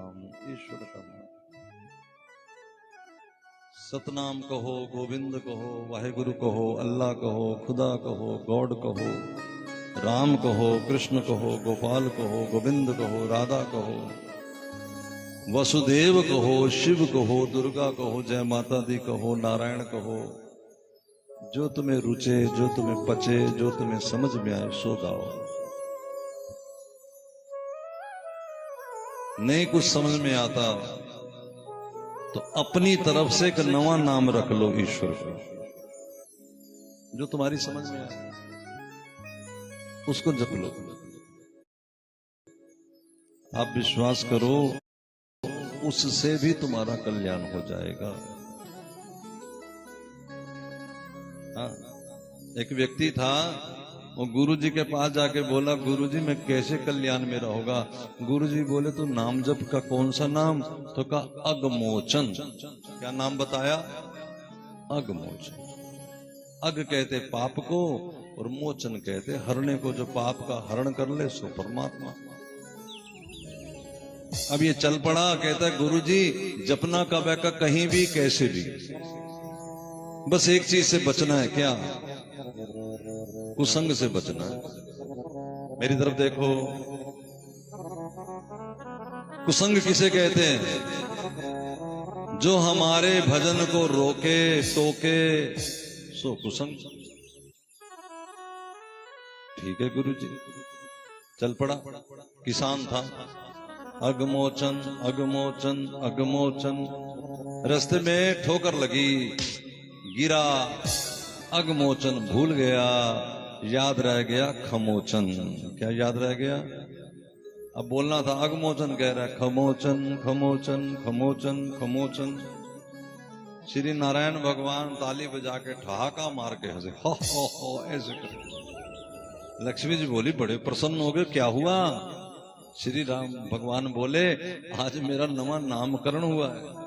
ईश्वर का नाम। सतनाम कहो, गोविंद कहो, वाहेगुरु कहो, अल्लाह कहो, खुदा कहो, गॉड कहो, राम कहो, कृष्ण कहो, गोपाल कहो, गोविंद कहो, राधा कहो, वसुदेव कहो, शिव कहो, दुर्गा कहो, जय माता दी कहो, नारायण कहो, जो तुम्हें रुचे, जो तुम्हें पचे, जो तुम्हें समझ में आए सो गाओ। नहीं कुछ समझ में आता तो अपनी तरफ से एक नवा नाम रख लो ईश्वर को, जो तुम्हारी समझ में आए उसको जप लो। आप विश्वास करो उससे भी तुम्हारा कल्याण हो जाएगा। हाँ, एक व्यक्ति था, वो गुरुजी के पास जाके बोला, गुरुजी मैं कैसे कल्याण मेरा होगा? गुरुजी बोले तू नाम जप का कौन सा नाम? तो कहा अगमोचन। क्या नाम बताया? अगमोचन। अग कहते पाप को और मोचन कहते हरने को, जो पाप का हरण कर ले सो परमात्मा। अब ये चल पड़ा, कहता है गुरुजी जपना कब है? का कहीं भी कैसे भी, बस एक चीज से बचना है। क्या? कुसंग से बचना है। मेरी तरफ देखो, कुसंग किसे कहते हैं? जो हमारे भजन को रोके टोके सो कुसंग। ठीक है गुरुजी। चल पड़ा, किसान था, अगमोचन अगमोचन अगमोचन। रास्ते में ठोकर लगी, गिरा, अगमोचन भूल गया, याद रह गया खमोचन। क्या याद रह गया? अब बोलना था, अगमोचन कह रहा है, खमोचन खमोचन खमोचन खमोचन। श्री नारायण भगवान ताली बजा के ठहाका मार के हंसे, हो ऐसे कर। लक्ष्मी जी बोली, बड़े प्रसन्न हो गए, क्या हुआ? श्री राम भगवान बोले, आज मेरा नवा नामकरण हुआ है।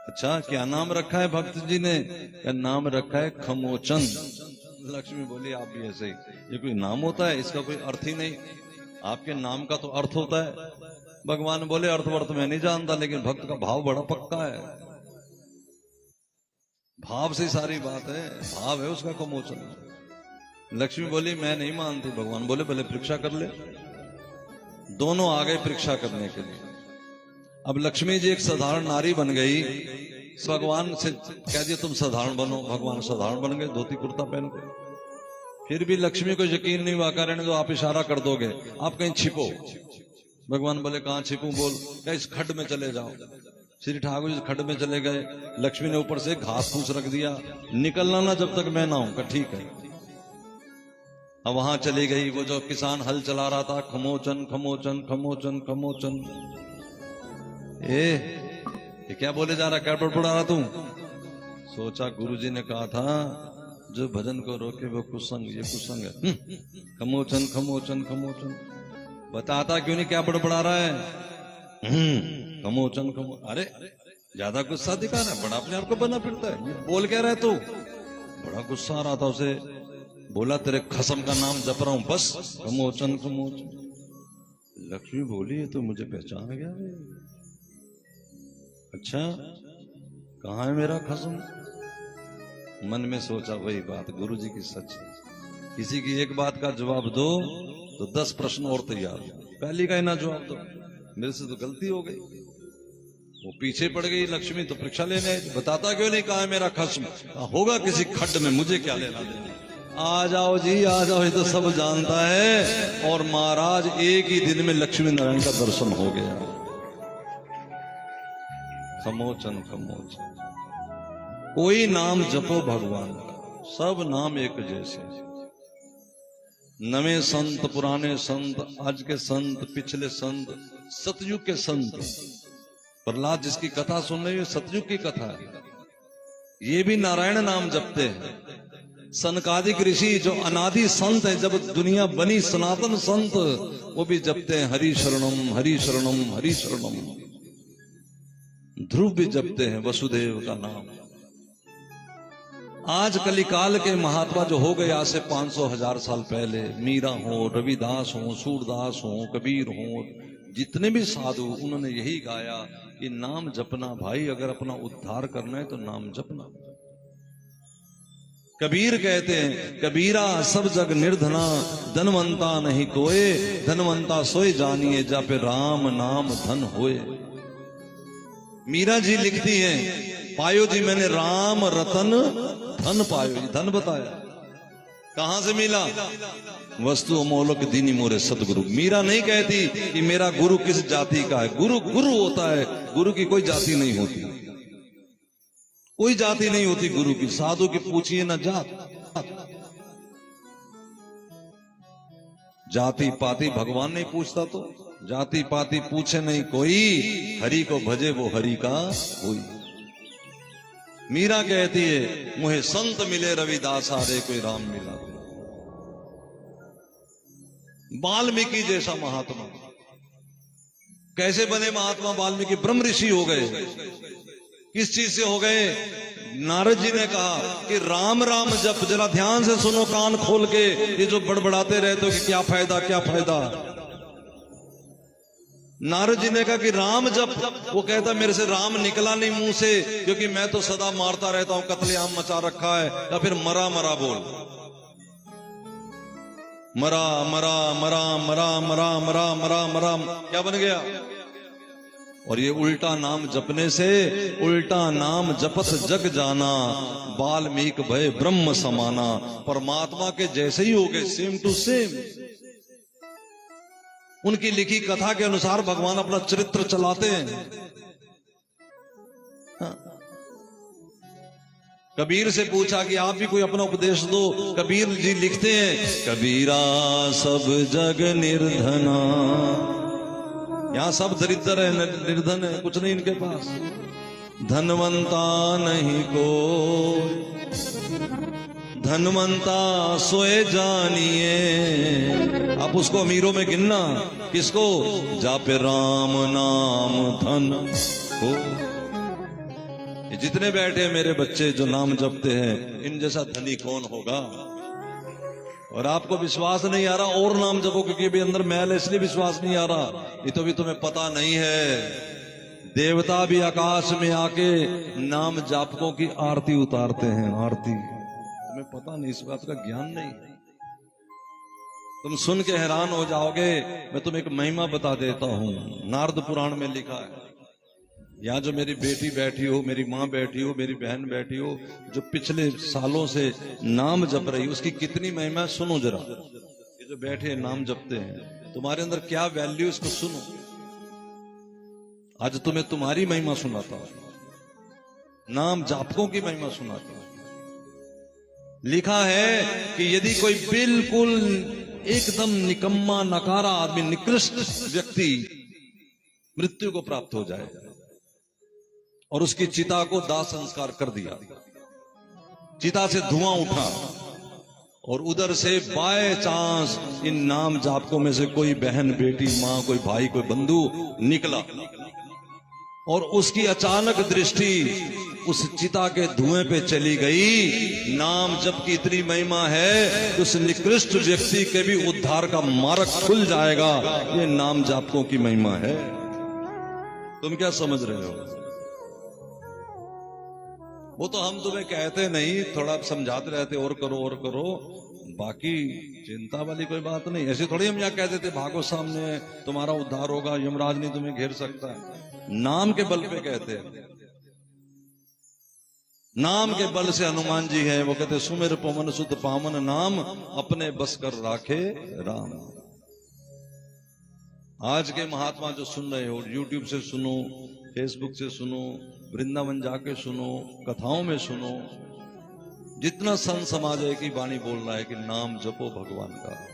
अच्छा, क्या नाम रखा है भक्त जी ने? क्या नाम रखा है खमोचन। लक्ष्मी बोली, आप भी ऐसे ही, ये कोई नाम होता है? इसका कोई अर्थ ही नहीं। आपके नाम का तो अर्थ होता है। भगवान बोले, अर्थ वर्थ मैं नहीं जानता, लेकिन भक्त का भाव बड़ा पक्का है। भाव से सारी बात है, भाव है उसका खमोचन। लक्ष्मी बोली, मैं नहीं मानती। भगवान बोले, भले परीक्षा कर ले। दोनों आ गए परीक्षा करने के लिए। अब लक्ष्मी जी एक साधारण नारी बन गई, भगवान से कह दिया तुम साधारण बनो। भगवान साधारण बन गए, धोती कुर्ता पहन के। फिर भी लक्ष्मी को यकीन नहीं हुआ, कहने दो, आप इशारा कर दोगे, आप कहीं छिपो। भगवान बोले, कहां छिपूं? बोल। क्या? इस खड्ड में चले जाओ। श्री ठाकुर जी खड्ड में चले गए। लक्ष्मी ने ऊपर से घास फूस रख दिया, निकलना ना जब तक मैं ना हूं। का ठीक है। अब वहां चली गई, वो जो किसान हल चला रहा था, खमोचन खमोचन खमोचन खमोचन। ये क्या बोले जा रहा? क्या बड़बड़ा रहा तू? सोचा गुरुजी ने कहा था, जो भजन को रोके वो कुसंग, ये कुसंग है। खमोचन खमोचन खमोचन। बताता क्यों नहीं क्या बड़बड़ा रहा है? खमोचन खमो। अरे ज्यादा गुस्सा दिखा रहा है, बड़ा अपने आप को बना फिरता है। बोल क्या रहा है तू? बड़ा गुस्सा आ रहा था उसे। बोला, तेरे खसम का नाम जप रहा हूं बस। खमोचन खमोचन। लक्ष्मी बोली, ये तो मुझे पहचान गया। अच्छा, कहां है मेरा खसम? मन में सोचा, वही बात गुरुजी की सच है। किसी की एक बात का जवाब दो तो 10 प्रश्न और तैयार हो। पहली का ही ना जवाब दो, मेरे से तो गलती हो गई। वो पीछे पड़ गई लक्ष्मी, तो परीक्षा लेने। बताता क्यों नहीं कहा है मेरा खसम? होगा किसी खड्ड में, मुझे क्या लेना देना। आ जाओ जी, आ जाओ, ये तो सब जानता है। और महाराज एक ही दिन में लक्ष्मी नारायण का दर्शन हो गया। खमोचन खमोचन। कोई नाम जपो भगवान का, सब नाम एक जैसे। नवे संत, पुराने संत, आज के संत, पिछले संत, सतयुग के संत। प्रहलाद जिसकी कथा सुन रहे हो, सतयुग की कथा है। ये भी नारायण नाम जपते हैं। सनकादिक ऋषि जो अनादि संत है, जब दुनिया बनी सनातन संत, वो भी जपते हैं हरि शरणम हरि शरणम हरि शरणम। ध्रुव भी जपते हैं वसुदेव का नाम। आज कलिकाल के महात्मा जो हो गए आज से 500,000 साल पहले, मीरा हो, रविदास हो, सूरदास हो, कबीर हो, जितने भी साधु उन्होंने यही गाया कि नाम जपना भाई, अगर अपना उद्धार करना है तो नाम जपना। कबीर कहते हैं, कबीरा सब जग निर्धना, धनवंता नहीं कोए, धनवंता सोए जानिए, जापे राम नाम धन होए। मीरा जी लिखती हैं, पायो जी मैंने राम रतन धन पायो। जी धन बताया, कहां से मिला? वस्तु अमोलक दीनी मोरे सतगुरु। मीरा नहीं कहती कि मेरा गुरु किस जाति का है। गुरु गुरु होता है, गुरु की कोई जाति नहीं होती, कोई जाति नहीं होती गुरु की। साधु की पूछिए ना जात, जाति पाति भगवान नहीं पूछता, तो जाति पाति पूछे नहीं कोई, हरि को भजे वो हरि का कोई। मीरा कहती है, मुझे संत मिले रविदासा रे, कोई राम मिला। वाल्मीकि जैसा महात्मा कैसे बने महात्मा? वाल्मीकि ब्रह्म ऋषि हो गए। किस चीज से हो गए? नारद जी ने कहा कि राम राम जप, जरा ध्यान से सुनो कान खोल के, ये जो बड़बड़ाते रहते हो कि क्या फायदा क्या फायदा। नारद जी ने कहा कि राम जप। वो कहता मेरे से राम निकला नहीं मुंह से, क्योंकि मैं तो सदा मारता रहता हूं, कत्लेआम मचा रखा है। या फिर मरा मरा बोल, मरा मरा मरा मरा मरा मरा मरा मरा, क्या बन गया? और ये उल्टा नाम जपने से, उल्टा नाम जपत जग जाना, वाल्मीकि भय ब्रह्म समाना। परमात्मा के जैसे ही हो गए, सेम टू सेम। उनकी लिखी कथा के अनुसार भगवान अपना चरित्र चलाते हैं। कबीर से पूछा कि आप भी कोई अपना उपदेश दो। कबीर जी लिखते हैं, कबीरा सब जग निर्धना। यहां सब दरिद्र है, निर्धन है, कुछ नहीं इनके पास। धनवंता नहीं को, धनवंता सोए जानिए। आप उसको अमीरों में गिनना, किसको? जापे राम नाम धन हो। जितने बैठे हैं मेरे बच्चे जो नाम जपते हैं, इन जैसा धनी कौन होगा? और आपको विश्वास नहीं आ रहा और नाम जपो, क्योंकि भी अंदर मैल है, इसलिए विश्वास नहीं आ रहा। ये तो भी तुम्हें पता नहीं है, देवता भी आकाश में आके नाम जापकों की आरती उतारते हैं। आरती तुम्हें पता नहीं, इस बात का ज्ञान नहीं। तुम सुन के हैरान हो जाओगे। मैं तुम्हें एक महिमा बता देता हूं, नारद पुराण में लिखा है। यहाँ जो मेरी बेटी बैठी हो, मेरी माँ बैठी हो, मेरी बहन बैठी हो, जो पिछले सालों से नाम जप रही, उसकी कितनी महिमा सुनो जरा। ये जो बैठे नाम जपते हैं, तुम्हारे अंदर क्या वैल्यू, इसको सुनो। आज तुम्हें तुम्हारी महिमा सुनाता हूं, नाम जापकों की महिमा सुनाता हूं। लिखा है कि यदि कोई बिल्कुल एकदम निकम्मा नकारा आदमी, निकृष्ट व्यक्ति मृत्यु को प्राप्त हो जाए और उसकी चिता को दाह संस्कार कर दिया, चिता से धुआं उठा और उधर से बाय चांस इन नाम जापकों में से कोई बहन, बेटी, मां, कोई भाई, कोई बंधु निकला और उसकी अचानक दृष्टि उस चिता के धुएं पे चली गई। नाम जप की इतनी महिमा है, उस निकृष्ट व्यक्ति के भी उद्धार का मार्ग खुल जाएगा। ये नाम जापकों की महिमा है। तुम क्या समझ रहे हो? वो तो हम तुम्हें कहते नहीं, थोड़ा समझाते रहते, और करो और करो, बाकी चिंता वाली कोई बात नहीं। ऐसे थोड़ी हम यहाँ कह देते भागो सामने तुम्हारा उद्धार होगा, यमराज नहीं तुम्हें घेर सकता है। नाम के बल पे कहते हैं। नाम के बल से हनुमान जी हैं, वो कहते सुमिर पवन सुत पावन, नाम अपने बस कर राखे राम। आज के महात्मा जो सुन रहे हो, यूट्यूब से सुनो, फेसबुक से सुनो, वृंदावन जाके सुनो, कथाओं में सुनो, जितना संत समाज है की वाणी बोल रहा है कि नाम जपो भगवान का।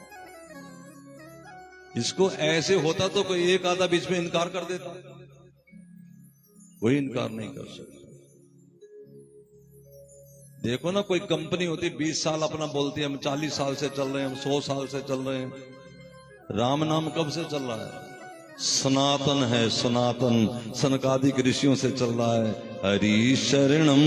इसको ऐसे होता तो कोई एक आधा बीच में इनकार कर देता, कोई इनकार नहीं कर सकता। देखो ना, कोई कंपनी होती 20 साल अपना बोलती है हम 40 साल से चल रहे हैं, हम 100 साल से चल रहे हैं। राम नाम कब से चल रहा है? सनातन है, सनातन सनकादिक ऋषियों से चल रहा है। हरि शरणम